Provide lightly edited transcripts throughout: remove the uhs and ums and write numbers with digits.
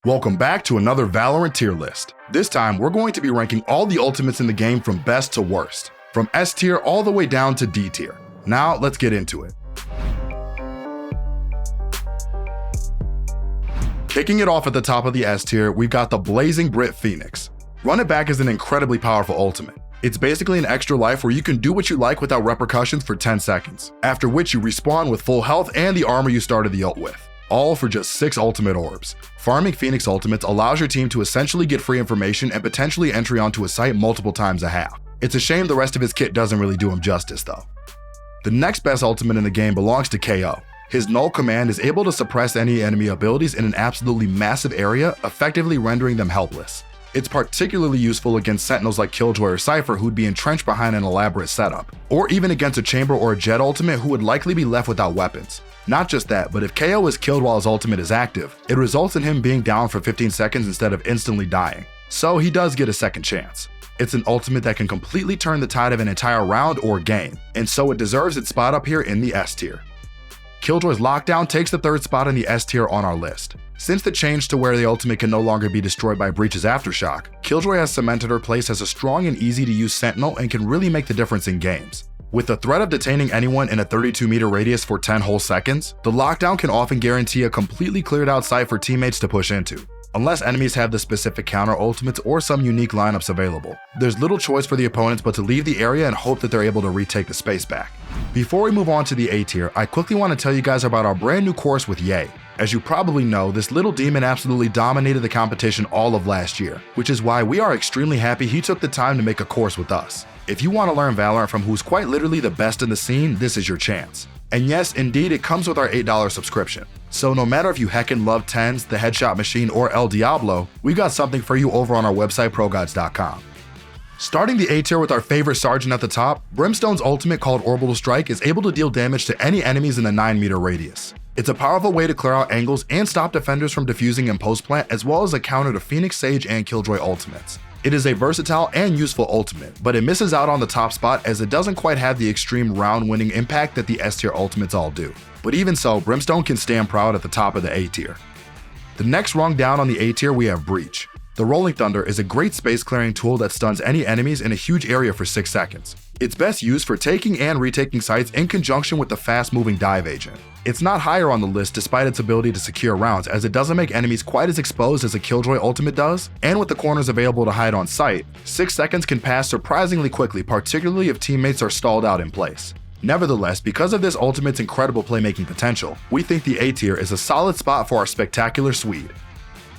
Welcome back to another Valorant tier list. This time, we're going to be ranking all the ultimates in the game from best to worst, from S tier all the way down to D tier. Now, let's get into it. Kicking it off at the top of the S tier, we've got the Blazing Brit Phoenix. Run It Back is an incredibly powerful ultimate. It's basically an extra life where you can do what you like without repercussions for 10 seconds, after which you respawn with full health and the armor you started the ult with, all for just 6 ultimate orbs. Farming Phoenix ultimates allows your team to essentially get free information and potentially entry onto a site multiple times a half. It's a shame the rest of his kit doesn't really do him justice though. The next best ultimate in the game belongs to KO. His null command is able to suppress any enemy abilities in an absolutely massive area, effectively rendering them helpless. It's particularly useful against sentinels like Killjoy or Cypher who'd be entrenched behind an elaborate setup, or even against a chamber or a jet ultimate who would likely be left without weapons. Not just that, but if KO is killed while his ultimate is active, it results in him being down for 15 seconds instead of instantly dying, so he does get a second chance. It's an ultimate that can completely turn the tide of an entire round or game, and so it deserves its spot up here in the S tier. Killjoy's Lockdown takes the 3rd spot in the S tier on our list. Since the change to where the ultimate can no longer be destroyed by Breach's Aftershock, Killjoy has cemented her place as a strong and easy to use sentinel and can really make the difference in games. With the threat of detaining anyone in a 32-meter radius for 10 whole seconds, the lockdown can often guarantee a completely cleared out site for teammates to push into, unless enemies have the specific counter ultimates or some unique lineups available. There's little choice for the opponents but to leave the area and hope that they're able to retake the space back. Before we move on to the A tier, I quickly want to tell you guys about our brand new course with Ye. As you probably know, this little demon absolutely dominated the competition all of last year, which is why we are extremely happy he took the time to make a course with us. If you want to learn Valorant from who's quite literally the best in the scene, this is your chance. And yes, indeed, it comes with our $8 subscription. So no matter if you heckin' love TENS, the Headshot Machine, or El Diablo, we got something for you over on our website, ProGuides.com. Starting the A tier with our favorite Sergeant at the top, Brimstone's ultimate called Orbital Strike is able to deal damage to any enemies in a 9-meter radius. It's a powerful way to clear out angles and stop defenders from defusing in post-plant, as well as a counter to Phoenix, Sage, and Killjoy ultimates. It is a versatile and useful ultimate, but it misses out on the top spot as it doesn't quite have the extreme round-winning impact that the S tier ultimates all do. But even so, Brimstone can stand proud at the top of the A tier. The next rung down on the A tier we have Breach. The Rolling Thunder is a great space clearing tool that stuns any enemies in a huge area for 6 seconds. It's best used for taking and retaking sites in conjunction with the fast-moving dive agent. It's not higher on the list despite its ability to secure rounds, as it doesn't make enemies quite as exposed as a Killjoy ultimate does, and with the corners available to hide on site, 6 seconds can pass surprisingly quickly, particularly if teammates are stalled out in place. Nevertheless, because of this ultimate's incredible playmaking potential, we think the A tier is a solid spot for our spectacular Swede.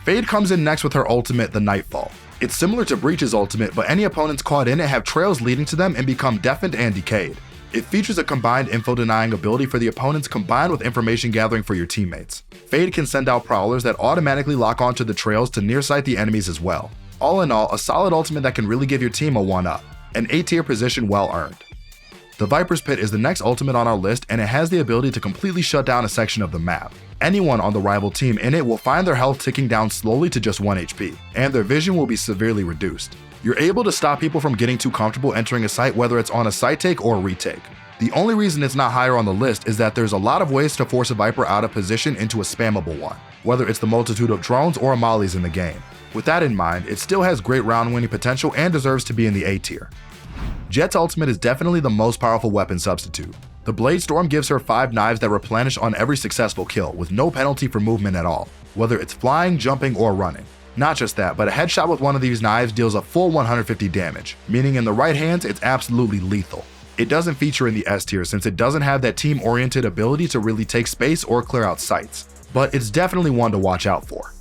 Fade comes in next with her ultimate, the Nightfall. It's similar to Breach's ultimate, but any opponents caught in it have trails leading to them and become deafened and decayed. It features a combined info-denying ability for the opponents combined with information gathering for your teammates. Fade can send out prowlers that automatically lock onto the trails to nearsight the enemies as well. All in all, a solid ultimate that can really give your team a 1-up. An A tier position well earned. The Viper's Pit is the next ultimate on our list, and it has the ability to completely shut down a section of the map. Anyone on the rival team in it will find their health ticking down slowly to just 1 HP, and their vision will be severely reduced. You're able to stop people from getting too comfortable entering a site, whether it's on a site take or a retake. The only reason it's not higher on the list is that there's a lot of ways to force a Viper out of position into a spammable one, whether it's the multitude of drones or mollies in the game. With that in mind, it still has great round winning potential and deserves to be in the A tier. Jett's ultimate is definitely the most powerful weapon substitute. The Blade Storm gives her 5 knives that replenish on every successful kill, with no penalty for movement at all, whether it's flying, jumping, or running. Not just that, but a headshot with one of these knives deals a full 150 damage, meaning in the right hands it's absolutely lethal. It doesn't feature in the S tier since it doesn't have that team-oriented ability to really take space or clear out sites, but it's definitely one to watch out for.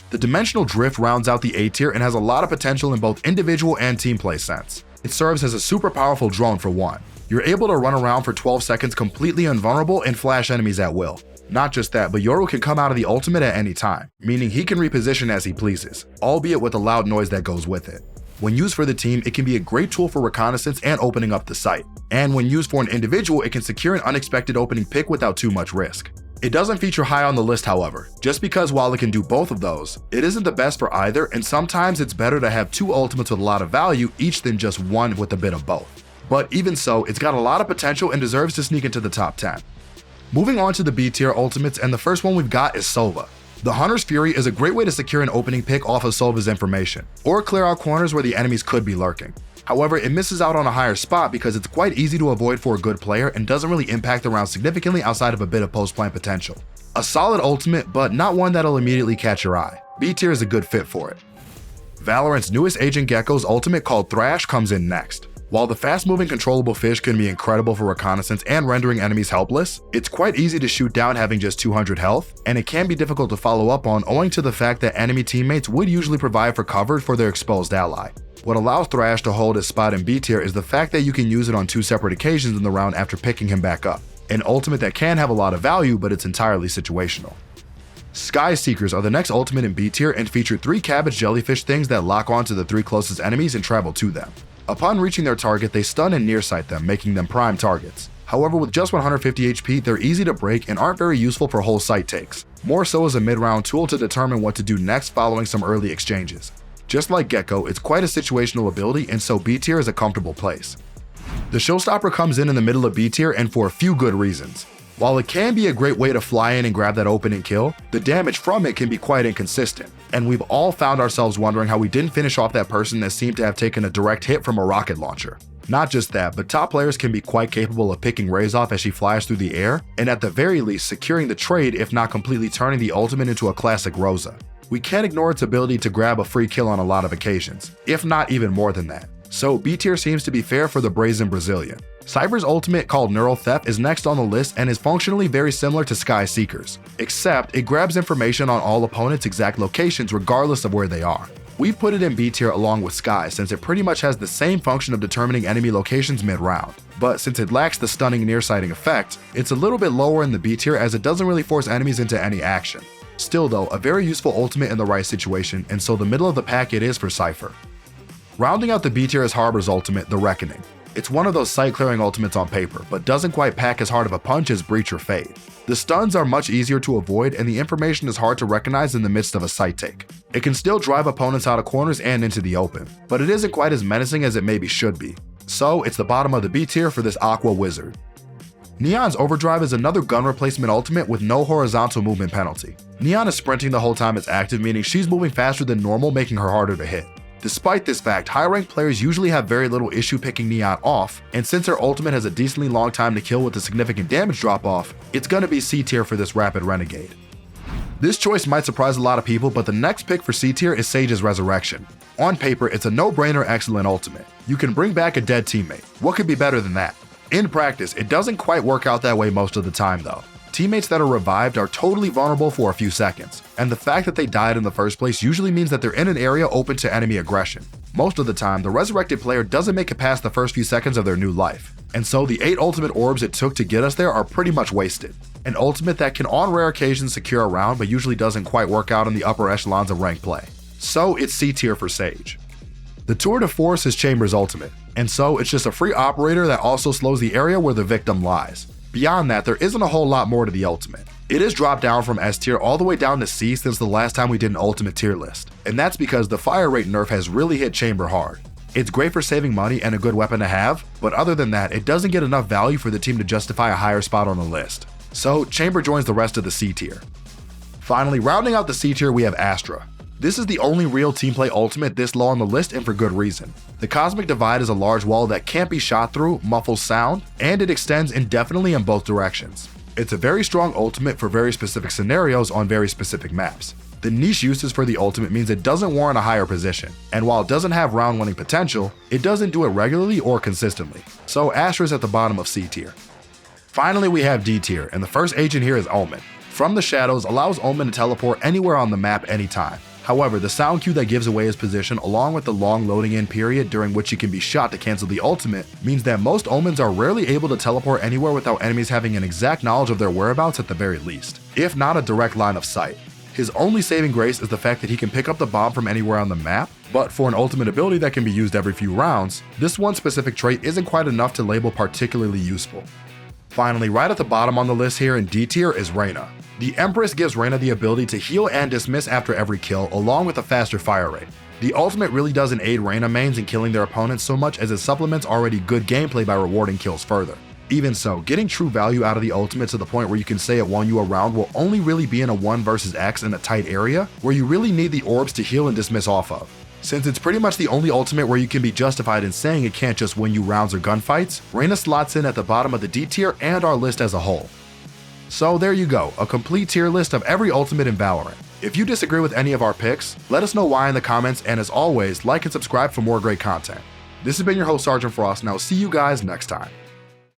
The Dimensional Drift rounds out the A tier and has a lot of potential in both individual and team play sense. It serves as a super powerful drone for one. You're able to run around for 12 seconds completely invulnerable and flash enemies at will. Not just that, but Yoru can come out of the ultimate at any time, meaning he can reposition as he pleases, albeit with the loud noise that goes with it. When used for the team, it can be a great tool for reconnaissance and opening up the site. And when used for an individual, it can secure an unexpected opening pick without too much risk. It doesn't feature high on the list, however, just because while it can do both of those, it isn't the best for either, and sometimes it's better to have 2 ultimates with a lot of value each than just one with a bit of both. But even so, it's got a lot of potential and deserves to sneak into the top 10. Moving on to the B tier ultimates, and the first one we've got is Silva. The Hunter's Fury is a great way to secure an opening pick off of Silva's information, or clear out corners where the enemies could be lurking. However, it misses out on a higher spot because it's quite easy to avoid for a good player and doesn't really impact the round significantly outside of a bit of post-plant potential. A solid ultimate, but not one that'll immediately catch your eye. B tier is a good fit for it. Valorant's newest agent Gekko's ultimate called Thrash comes in next. While the fast-moving controllable fish can be incredible for reconnaissance and rendering enemies helpless, it's quite easy to shoot down having just 200 health, and it can be difficult to follow up on owing to the fact that enemy teammates would usually provide for cover for their exposed ally. What allows Thrash to hold his spot in B tier is the fact that you can use it on 2 separate occasions in the round after picking him back up. An ultimate that can have a lot of value, but it's entirely situational. Sky Seekers are the next ultimate in B tier and feature 3 cabbage jellyfish things that lock onto the 3 closest enemies and travel to them. Upon reaching their target, they stun and nearsight them, making them prime targets. However, with just 150 HP, they're easy to break and aren't very useful for whole sight takes, more so as a mid-round tool to determine what to do next following some early exchanges. Just like Gekko, it's quite a situational ability, and so B tier is a comfortable place. The Showstopper comes in the middle of B tier and for a few good reasons. While it can be a great way to fly in and grab that opening kill, the damage from it can be quite inconsistent, and we've all found ourselves wondering how we didn't finish off that person that seemed to have taken a direct hit from a rocket launcher. Not just that, but top players can be quite capable of picking Raze off as she flies through the air, and at the very least securing the trade if not completely turning the ultimate into a classic Rosa. We can't ignore its ability to grab a free kill on a lot of occasions, if not even more than that. So B tier seems to be fair for the brazen Brazilian. Cypher's ultimate called Neural Theft is next on the list and is functionally very similar to Sky Seekers, except it grabs information on all opponents' exact locations regardless of where they are. We've put it in B tier along with Sky since it pretty much has the same function of determining enemy locations mid-round, but since it lacks the stunning nearsighting effect, it's a little bit lower in the B tier as it doesn't really force enemies into any action. Still though, a very useful ultimate in the right situation, and so the middle of the pack it is for Cypher. Rounding out the B tier is Harbor's ultimate, the Reckoning. It's one of those sight-clearing ultimates on paper, but doesn't quite pack as hard of a punch as Breach or Fade. The stuns are much easier to avoid, and the information is hard to recognize in the midst of a sight take. It can still drive opponents out of corners and into the open, but it isn't quite as menacing as it maybe should be. So it's the bottom of the B tier for this Aqua Wizard. Neon's Overdrive is another gun replacement ultimate with no horizontal movement penalty. Neon is sprinting the whole time it's active, meaning she's moving faster than normal, making her harder to hit. Despite this fact, high-ranked players usually have very little issue picking Neon off, and since her ultimate has a decently long time to kill with a significant damage drop-off, it's gonna be C tier for this Rapid Renegade. This choice might surprise a lot of people, but the next pick for C tier is Sage's Resurrection. On paper, it's a no-brainer excellent ultimate. You can bring back a dead teammate. What could be better than that? In practice, it doesn't quite work out that way most of the time though. Teammates that are revived are totally vulnerable for a few seconds, and the fact that they died in the first place usually means that they're in an area open to enemy aggression. Most of the time, the resurrected player doesn't make it past the first few seconds of their new life, and so the 8 ultimate orbs it took to get us there are pretty much wasted. An ultimate that can on rare occasions secure a round but usually doesn't quite work out in the upper echelons of ranked play. So it's C tier for Sage. The tour de force is Chamber's ultimate, and so it's just a free operator that also slows the area where the victim lies. Beyond that, there isn't a whole lot more to the ultimate. It is dropped down from S tier all the way down to C since the last time we did an ultimate tier list, and that's because the fire rate nerf has really hit Chamber hard. It's great for saving money and a good weapon to have, but other than that, it doesn't get enough value for the team to justify a higher spot on the list. So Chamber joins the rest of the C tier. Finally, rounding out the C tier, we have Astra. This is the only real team play ultimate this low on the list, and for good reason. The Cosmic Divide is a large wall that can't be shot through, muffles sound, and it extends indefinitely in both directions. It's a very strong ultimate for very specific scenarios on very specific maps. The niche uses for the ultimate means it doesn't warrant a higher position, and while it doesn't have round winning potential, it doesn't do it regularly or consistently. So Astra's at the bottom of C tier. Finally, we have D tier, and the first agent here is Omen. From the shadows allows Omen to teleport anywhere on the map anytime. However, the sound cue that gives away his position along with the long loading in period during which he can be shot to cancel the ultimate means that most Omens are rarely able to teleport anywhere without enemies having an exact knowledge of their whereabouts at the very least, if not a direct line of sight. His only saving grace is the fact that he can pick up the bomb from anywhere on the map, but for an ultimate ability that can be used every few rounds, this one specific trait isn't quite enough to label particularly useful. Finally, right at the bottom on the list here in D tier is Reyna. The Empress gives Reyna the ability to heal and dismiss after every kill, along with a faster fire rate. The ultimate really doesn't aid Reyna mains in killing their opponents so much as it supplements already good gameplay by rewarding kills further. Even so, getting true value out of the ultimate to the point where you can say it won you a round will only really be in a 1 versus X in a tight area where you really need the orbs to heal and dismiss off of. Since it's pretty much the only ultimate where you can be justified in saying it can't just win you rounds or gunfights, Reyna slots in at the bottom of the D tier and our list as a whole. So there you go, a complete tier list of every ultimate in Valorant. If you disagree with any of our picks, let us know why in the comments, and as always, like and subscribe for more great content. This has been your host Sergeant Frost, and I'll see you guys next time.